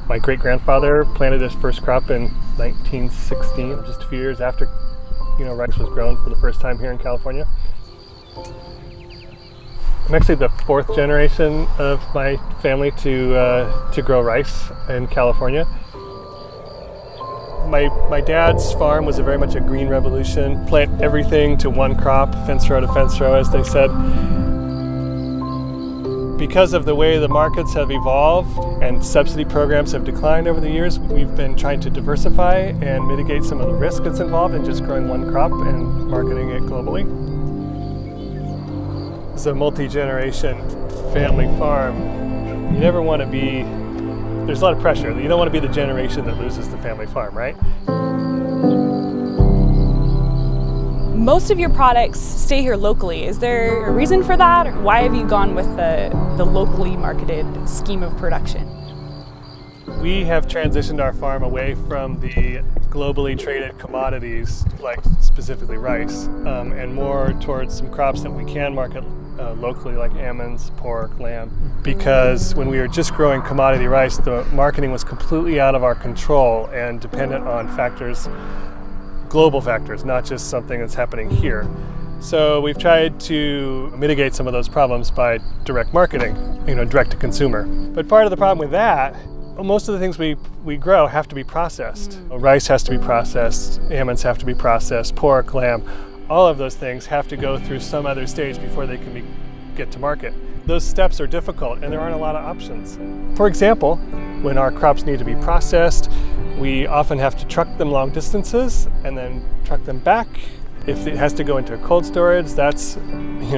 My great-grandfather planted his first crop in 1916, just a few years after, rice was grown for the first time here in California. I'm actually the fourth generation of my family to grow rice in California. My dad's farm was very much a green revolution, plant everything to one crop, fence row to fence row, as they said. Because of the way the markets have evolved and subsidy programs have declined over the years, we've been trying to diversify and mitigate some of the risk that's involved in just growing one crop and marketing it globally. It's a multi-generation family farm. You never want to be, there's a lot of pressure. You don't want to be the generation that loses the family farm, right? Most of your products stay here locally. Is there a reason for that? Or why have you gone with the locally marketed scheme of production? We have transitioned our farm away from the globally traded commodities, like specifically rice, and more towards some crops that we can market locally, like almonds, pork, lamb. Because when we were just growing commodity rice, the marketing was completely out of our control and dependent on factors, global factors, not just something that's happening here. So we've tried to mitigate some of those problems by direct marketing, direct to consumer. But part of the problem with that, most of the things we grow have to be processed. Rice has to be processed, almonds have to be processed, pork, lamb, all of those things have to go through some other stage before they can get to market. Those steps are difficult and there aren't a lot of options. For example, when our crops need to be processed, we often have to truck them long distances and then truck them back. If it has to go into cold storage, that's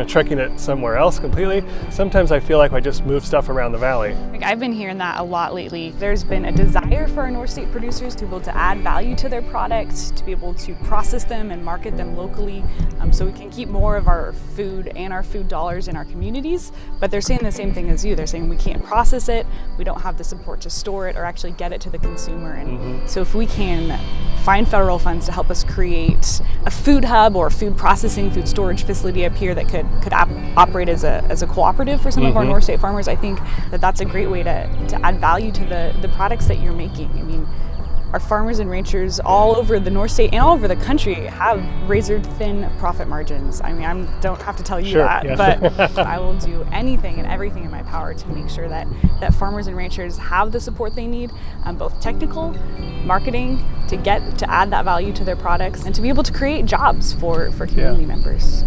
trucking it somewhere else completely. Sometimes I feel like I just move stuff around the valley. I've been hearing that a lot lately. There's been a desire for our North State producers to be able to add value to their products, to be able to process them and market them locally, so we can keep more of our food and our food dollars in our communities. But they're saying the same thing as you. They're saying we can't process it, we don't have the support to store it or actually get it to the consumer. And so if we can find federal funds to help us create a food hub or food processing, food storage facility up here that could operate as a cooperative for some of our North State farmers, I think that's a great way to add value to the products that you're making. I mean, our farmers and ranchers all over the North State and all over the country have razor thin profit margins. I mean, I don't have to tell you but I will do anything and everything in my power to make sure that farmers and ranchers have the support they need, both technical, marketing, to add that value to their products and to be able to create jobs for community members.